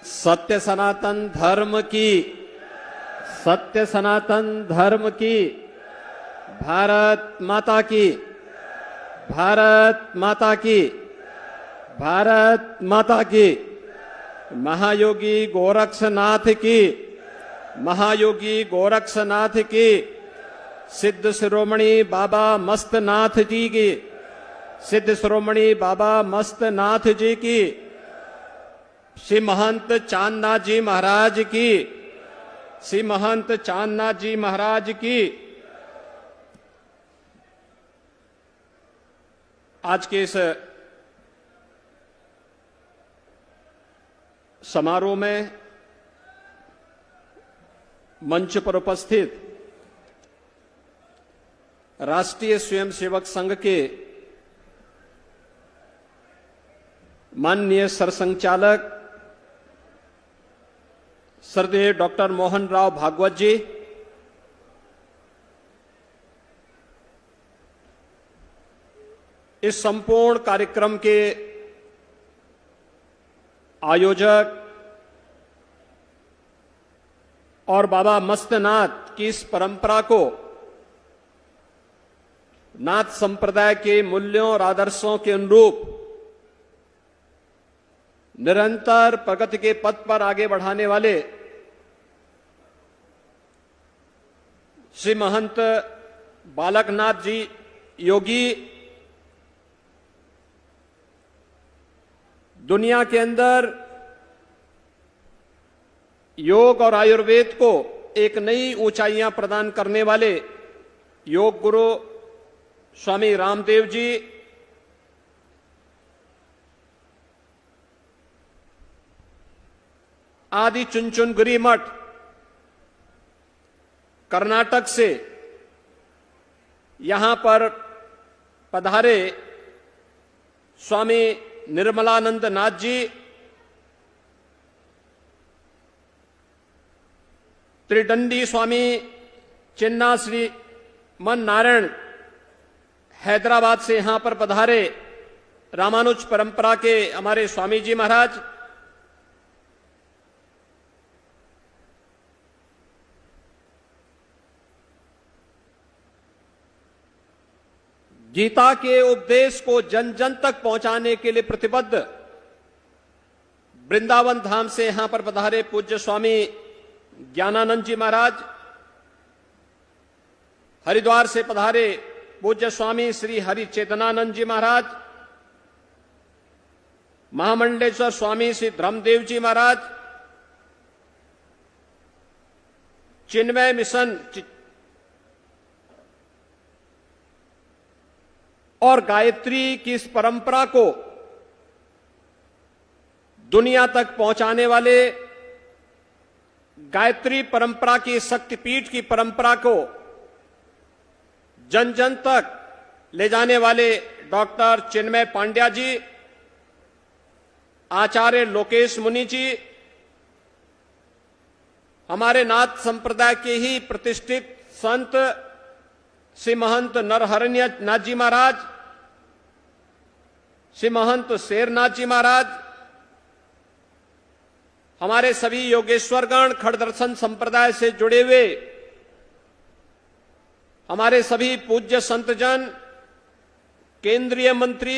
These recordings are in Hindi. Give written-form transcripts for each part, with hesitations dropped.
सत्य सनातन धर्म की, सत्य सनातन धर्म की, भारत माता की, भारत माता की, भारत माता की। महायोगी गोरक्षनाथ की, महायोगी गोरक्षनाथ की, सिद्ध शिरोमणि बाबा मस्तनाथ जी की, सिद्ध शिरोमणि बाबा मस्तनाथ जी की, श्री महंत चांदनाथ जी महाराज की, श्री महंत चांदनाथ जी महाराज की। आज के इस समारोह में मंच पर उपस्थित राष्ट्रीय स्वयंसेवक संघ के माननीय सरसंघचालक श्रद्धेय डॉक्टर मोहन राव भागवत जी, इस संपूर्ण कार्यक्रम के आयोजक और बाबा मस्तनाथ की इस परंपरा को नाथ संप्रदाय के मूल्यों और आदर्शों के अनुरूप निरंतर प्रगति के पथ पर आगे बढ़ाने वाले श्री महंत बालकनाथ जी योगी दुनिया के अंदर योग और आयुर्वेद को एक नई ऊंचाइयां प्रदान करने वाले योग गुरु स्वामी रामदेव जी, आदि चुनचुनगिरी मठ कर्नाटक से यहां पर पधारे स्वामी निर्मलानंद नाथ जी, त्रिदंडी स्वामी चिन्ना श्री मन नारायण हैदराबाद से यहां पर पधारे रामानुज परंपरा के हमारे स्वामी जी महाराज, गीता के उपदेश को जन जन तक पहुंचाने के लिए प्रतिबद्ध वृंदावन धाम से यहां पर पधारे पूज्य स्वामी ज्ञानानंद जी महाराज, हरिद्वार से पधारे पूज्य स्वामी श्री हरि चेतनानंद जी महाराज, महामंडलेश्वर स्वामी श्री धर्मदेव जी महाराज, चिन्मय मिशन और गायत्री की इस परंपरा को दुनिया तक पहुंचाने वाले, गायत्री परंपरा की शक्तिपीठ की परंपरा को जन जन तक ले जाने वाले डॉक्टर चिन्मय पांड्या जी, आचार्य लोकेश मुनि जी, हमारे नाथ संप्रदाय के ही प्रतिष्ठित संत श्री महंत नरहरण्य नाथ जी महाराज, श्री महंत शेरनाथ जी महाराज, हमारे सभी योगेश्वरगण खड़ दर्शन संप्रदाय से जुड़े हुए हमारे सभी पूज्य संतजन, केंद्रीय मंत्री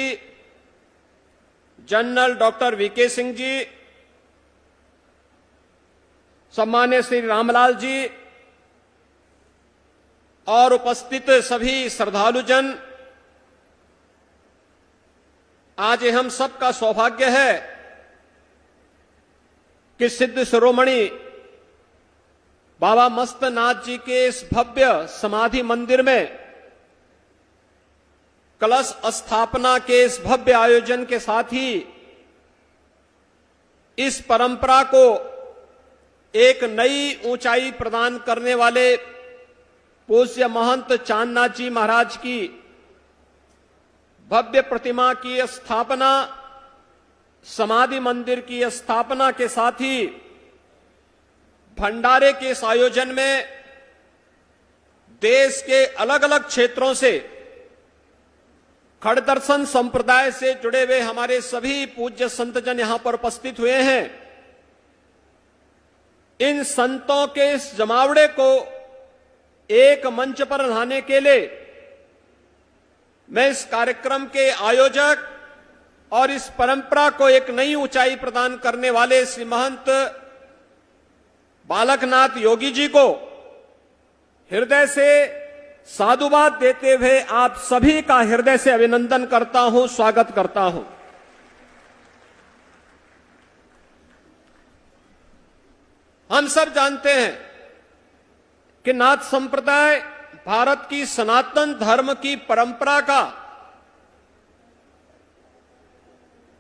general doctor VK Singh ji, सम्मान्य Shri Ramlal ji और उपस्थित सभी श्रद्धालुजन, आज हम सबका सौभाग्य है कि सिद्ध शिरोमणि बाबा मस्तनाथ जी के इस भव्य समाधि मंदिर में कलश स्थापना के इस भव्य आयोजन के साथ ही इस परंपरा को एक नई ऊंचाई प्रदान करने वाले पूज्य महंत चांदनाथ जी महाराज की भव्य प्रतिमा की स्थापना समाधि मंदिर की स्थापना के साथ ही भंडारे के इस आयोजन में देश के अलग अलग क्षेत्रों से खड़दर्शन संप्रदाय से जुड़े हुए हमारे सभी पूज्य संतजन यहां पर उपस्थित हुए हैं। इन संतों के इस जमावड़े को एक मंच पर लाने के लिए मैं इस कार्यक्रम के आयोजक और इस परंपरा को एक नई ऊंचाई प्रदान करने वाले श्री महंत बालकनाथ योगी जी को हृदय से साधुवाद देते हुए आप सभी का हृदय से अभिनंदन करता हूं, स्वागत करता हूं। हम सब जानते हैं कि नाथ संप्रदाय भारत की सनातन धर्म की परंपरा का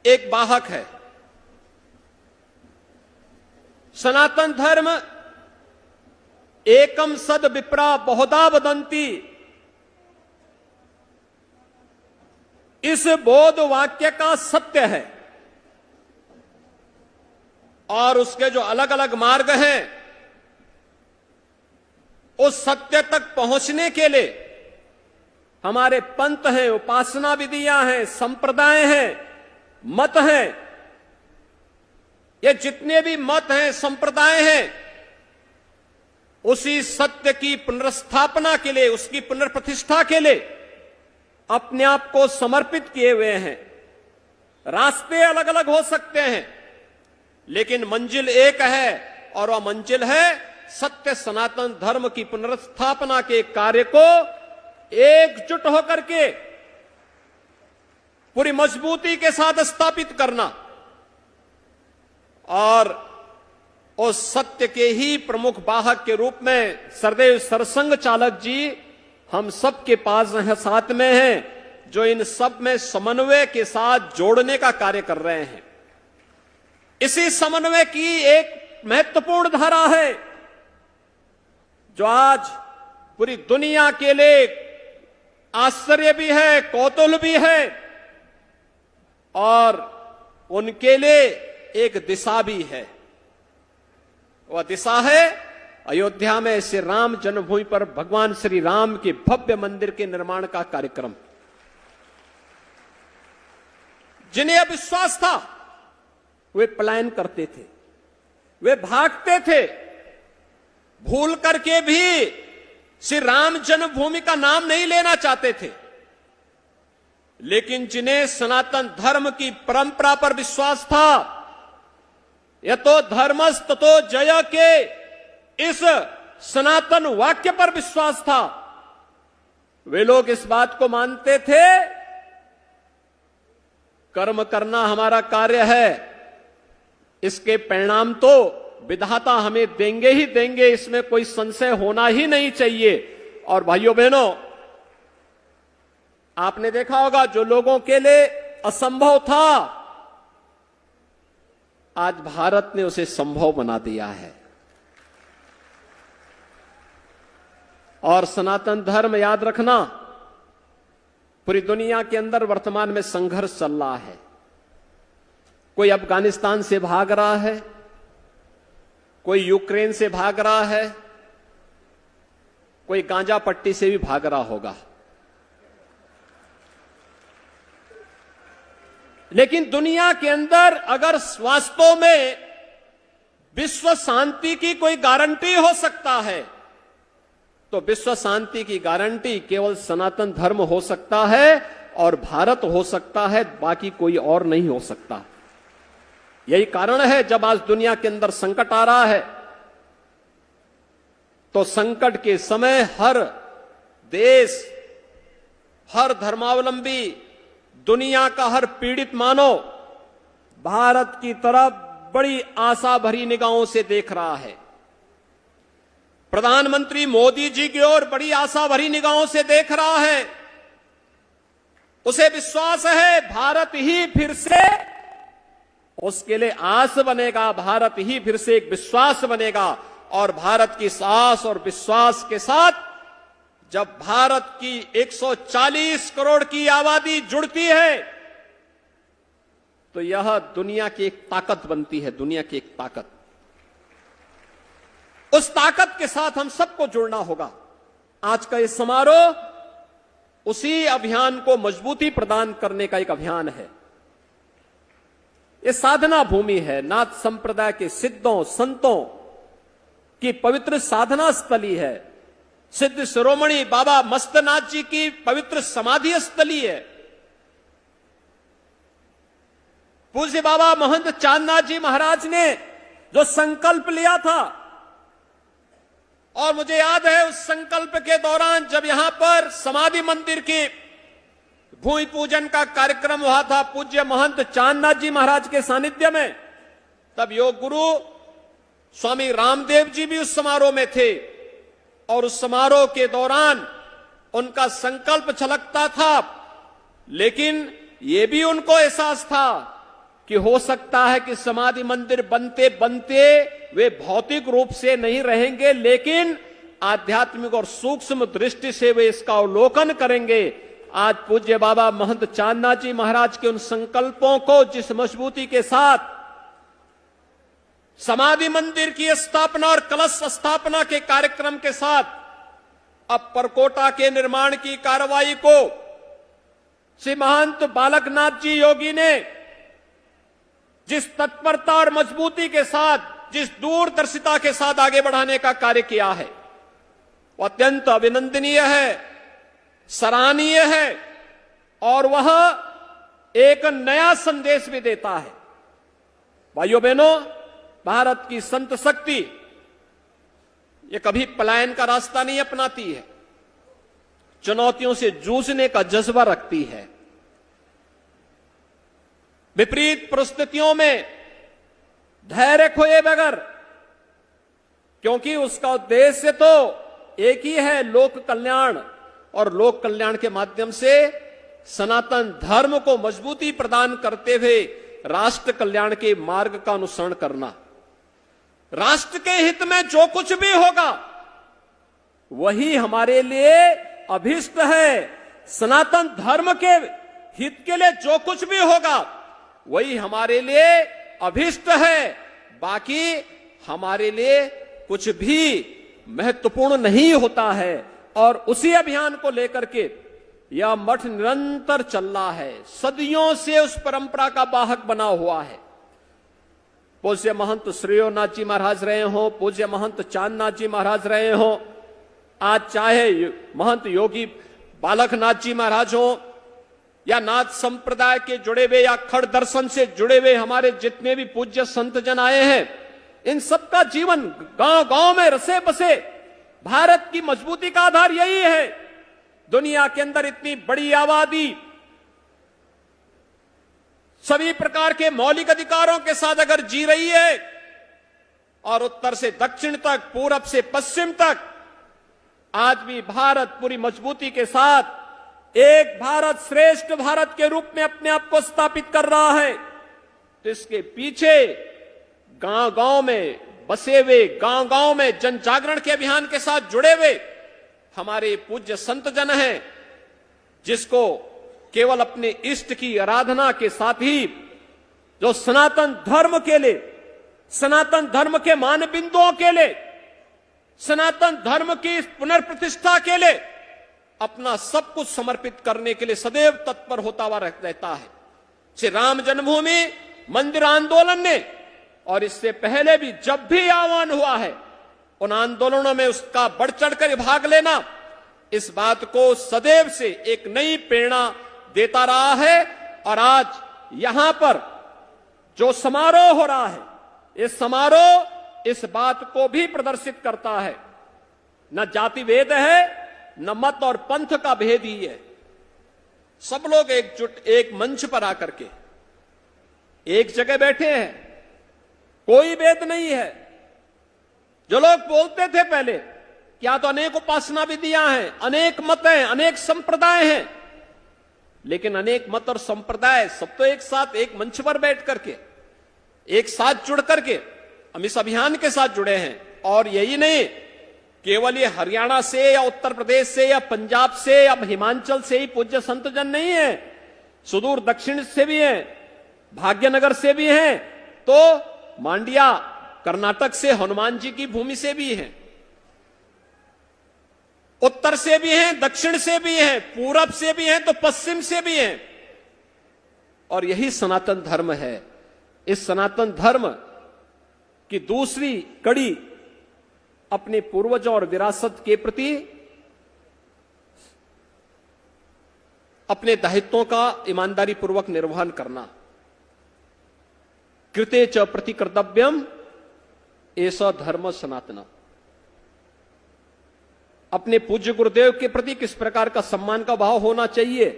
एक वाहक है। सनातन धर्म एकम सद विप्रा बहुधा वदंती, इस बोध वाक्य का सत्य है और उसके जो अलग अलग मार्ग हैं उस सत्य तक पहुंचने के लिए हमारे पंथ हैं, उपासना विधियां हैं, संप्रदाय हैं, मत हैं। ये जितने भी मत हैं, संप्रदाय हैं, उसी सत्य की पुनर्स्थापना के लिए, उसकी पुनर्प्रतिष्ठा के लिए अपने आप को समर्पित किए हुए हैं। रास्ते अलग अलग हो सकते हैं लेकिन मंजिल एक है और वह मंजिल है सत्य सनातन धर्म की पुनर्स्थापना के कार्य को एकजुट होकर के पूरी मजबूती के साथ स्थापित करना और उस सत्य के ही प्रमुख वाहक के रूप में सरदेव सरसंघ चालक जी हम सब के पास हैं, साथ में हैं, जो इन सब में समन्वय के साथ जोड़ने का कार्य कर रहे हैं। इसी समन्वय की एक महत्वपूर्ण धारा है जो आज पूरी दुनिया के लिए आश्चर्य भी है, कौतूहल भी है और उनके लिए एक दिशा भी है। वह दिशा है अयोध्या में श्री राम जन्मभूमि पर भगवान श्री राम के भव्य मंदिर के निर्माण का कार्यक्रम। जिन्हें अब विश्वास था वे पलायन करते थे, वे भागते थे, भूल करके भी श्री राम जन्मभूमि का नाम नहीं लेना चाहते थे। लेकिन जिन्हें सनातन धर्म की परंपरा पर विश्वास था, यतो धर्मस्त ततो जय के इस सनातन वाक्य पर विश्वास था, वे लोग इस बात को मानते थे कर्म करना हमारा कार्य है, इसके परिणाम तो विधाता हमें देंगे ही देंगे, इसमें कोई संशय होना ही नहीं चाहिए। और भाइयों बहनों, आपने देखा होगा जो लोगों के लिए असंभव था आज भारत ने उसे संभव बना दिया है। और सनातन धर्म, याद रखना, पूरी दुनिया के अंदर वर्तमान में संघर्ष चल रहा है। कोई अफगानिस्तान से भाग रहा है, कोई यूक्रेन से भाग रहा है, कोई गांजा पट्टी से भी भाग रहा होगा। लेकिन दुनिया के अंदर अगर वास्तव में विश्व शांति की कोई गारंटी हो सकता है तो विश्व शांति की गारंटी केवल सनातन धर्म हो सकता है और भारत हो सकता है, बाकी कोई और नहीं हो सकता। यही कारण है जब आज दुनिया के अंदर संकट आ रहा है तो संकट के समय हर देश, हर धर्मावलंबी, दुनिया का हर पीड़ित मानव भारत की तरफ बड़ी आशा भरी निगाहों से देख रहा है। प्रधानमंत्री मोदी जी की ओर बड़ी आशा भरी निगाहों से देख रहा है। उसे विश्वास है भारत ही फिर से उसके लिए आस बनेगा, भारत ही फिर से एक विश्वास बनेगा। और भारत की आस और विश्वास के साथ जब भारत की 140 करोड़ की आबादी जुड़ती है तो यह दुनिया की एक ताकत बनती है, दुनिया की एक ताकत। उस ताकत के साथ हम सबको जुड़ना होगा। आज का ये समारोह उसी अभियान को मजबूती प्रदान करने का एक अभियान है। ये साधना भूमि है, नाथ संप्रदाय के सिद्धों संतों की पवित्र साधना स्थली है, सिद्ध शिरोमणि बाबा मस्तनाथ जी की पवित्र समाधि स्थली है। पूज्य बाबा महंत चांदनाथ जी महाराज ने जो संकल्प लिया था, और मुझे याद है उस संकल्प के दौरान जब यहां पर समाधि मंदिर की भूमि पूजन का कार्यक्रम हुआ था पूज्य महंत चांदनाथ जी महाराज के सानिध्य में, तब योग गुरु स्वामी रामदेव जी भी उस समारोह में थे। और उस समारोह के दौरान उनका संकल्प छलकता था, लेकिन यह भी उनको एहसास था कि हो सकता है कि समाधि मंदिर बनते बनते वे भौतिक रूप से नहीं रहेंगे, लेकिन आध्यात्मिक और सूक्ष्म दृष्टि से वे इसका अवलोकन करेंगे। आज पूज्य बाबा महंत चांदनाथ जी महाराज के उन संकल्पों को जिस मजबूती के साथ समाधि मंदिर की स्थापना और कलश स्थापना के कार्यक्रम के साथ अब परकोटा के निर्माण की कार्रवाई को श्री महंत बालकनाथ जी योगी ने जिस तत्परता और मजबूती के साथ, जिस दूरदर्शिता के साथ आगे बढ़ाने का कार्य किया है, वह अत्यंत अभिनंदनीय है, सराहनीय है, और वह एक नया संदेश भी देता है। भाइयों बहनों, भारत की संत शक्ति ये कभी पलायन का रास्ता नहीं अपनाती है, चुनौतियों से जूझने का जज्बा रखती है। विपरीत परिस्थितियों में धैर्य खोए बगैर, क्योंकि उसका उद्देश्य तो एक ही है, लोक कल्याण, और लोक कल्याण के माध्यम से सनातन धर्म को मजबूती प्रदान करते हुए राष्ट्र कल्याण के मार्ग का अनुसरण करना। राष्ट्र के हित में जो कुछ भी होगा वही हमारे लिए अभिष्ट है। सनातन धर्म के हित के लिए जो कुछ भी होगा वही हमारे लिए अभिष्ट है। बाकी हमारे लिए कुछ भी महत्वपूर्ण नहीं होता है। और उसी अभियान को लेकर के यह मठ निरंतर चल रहा है, सदियों से उस परंपरा का वाहक बना हुआ है। पूज्य महंत श्रेयोनाथ जी महाराज रहे हो, पूज्य महंत चांदनाथ जी महाराज रहे हो, आज चाहे महंत योगी बालकनाथ जी महाराज हो, या नाथ संप्रदाय के जुड़े हुए या खड़ दर्शन से जुड़े हुए हमारे जितने भी पूज्य संत जन आए हैं, इन सबका जीवन गांव गांव में रसे बसे। भारत की मजबूती का आधार यही है। दुनिया के अंदर इतनी बड़ी आबादी सभी प्रकार के मौलिक अधिकारों के साथ अगर जी रही है, और उत्तर से दक्षिण तक, पूरब से पश्चिम तक आज भी भारत पूरी मजबूती के साथ एक भारत श्रेष्ठ भारत के रूप में अपने आप को स्थापित कर रहा है, तो इसके पीछे गांव गांव में बसे हुए, गांव गांव में जन जागरण के अभियान के साथ जुड़े हुए हमारे पूज्य संत जन हैं, जिसको केवल अपने इष्ट की आराधना के साथ ही जो सनातन धर्म के लिए, सनातन धर्म के मानबिंदुओं के लिए, सनातन धर्म की पुनर्प्रतिष्ठा के लिए अपना सब कुछ समर्पित करने के लिए सदैव तत्पर होता हुआ रहता है। श्री राम जन्मभूमि मंदिर आंदोलन ने, और इससे पहले भी जब भी आह्वान हुआ है, उन आंदोलनों में उसका बढ़ चढ़कर भाग लेना इस बात को सदैव से एक नई प्रेरणा देता रहा है। और आज यहां पर जो समारोह हो रहा है, इस समारोह इस बात को भी प्रदर्शित करता है। न जाति भेद है, न मत और पंथ का भेद ही है। सब लोग एकजुट एक मंच पर आकर के एक जगह बैठे हैं, कोई भेद नहीं है। जो लोग बोलते थे पहले क्या तो अनेक उपासना विधियां हैं, अनेक मत हैं, अनेक संप्रदाय हैं, लेकिन अनेक मत और संप्रदाय सब तो एक साथ एक मंच पर बैठ करके एक साथ जुड़ करके हम इस अभियान के साथ जुड़े हैं। और यही नहीं, केवल ये हरियाणा से या उत्तर प्रदेश से या पंजाब से या हिमाचल से ही पूज्य संत जन नहीं है, सुदूर दक्षिण से भी हैं, भाग्यनगर से भी हैं, तो मांड्या कर्नाटक से हनुमान जी की भूमि से भी हैं, उत्तर से भी हैं, दक्षिण से भी हैं, पूरब से भी हैं, तो पश्चिम से भी हैं। और यही सनातन धर्म है। इस सनातन धर्म की दूसरी कड़ी अपने पूर्वजों और विरासत के प्रति अपने दायित्वों का ईमानदारी पूर्वक निर्वहन करना। कृते च प्रति कर्तव्यम ऐसा धर्म सनातन। अपने पूज्य गुरुदेव के प्रति किस प्रकार का सम्मान का भाव होना चाहिए,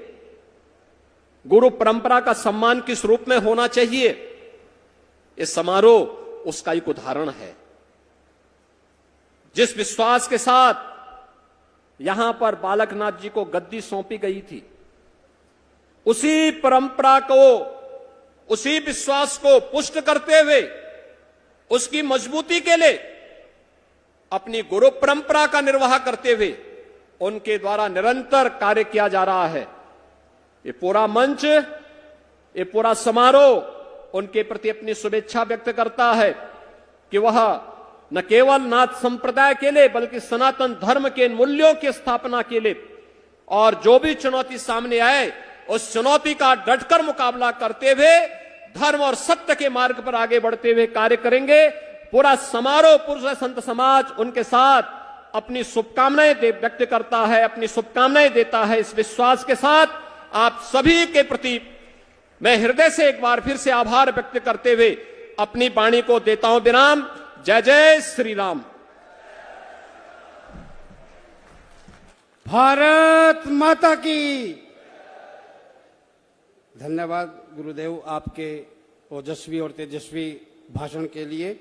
गुरु परंपरा का सम्मान किस रूप में होना चाहिए, ये समारोह उसका एक उदाहरण है। जिस विश्वास के साथ यहां पर बालकनाथ जी को गद्दी सौंपी गई थी, उसी परंपरा को, उसी विश्वास को पुष्ट करते हुए उसकी मजबूती के लिए अपनी गुरु परंपरा का निर्वाह करते हुए उनके द्वारा निरंतर कार्य किया जा रहा है। ये पूरा मंच, ये पूरा समारोह उनके प्रति अपनी शुभेच्छा व्यक्त करता है कि वह न केवल नाथ संप्रदाय के लिए बल्कि सनातन धर्म के मूल्यों की स्थापना के लिए और जो भी चुनौती सामने आए उस चुनौती का डटकर मुकाबला करते हुए धर्म और सत्य के मार्ग पर आगे बढ़ते हुए कार्य करेंगे। पूरा समारोह पुरुष संत समाज उनके साथ अपनी शुभकामनाएं व्यक्त करता है, अपनी शुभकामनाएं देता है। इस विश्वास के साथ आप सभी के प्रति मैं हृदय से एक बार फिर से आभार व्यक्त करते हुए अपनी वाणी को देता हूं विराम। जय जय श्री राम। भारत माता की। धन्यवाद गुरुदेव आपके ओजस्वी और तेजस्वी भाषण के लिए।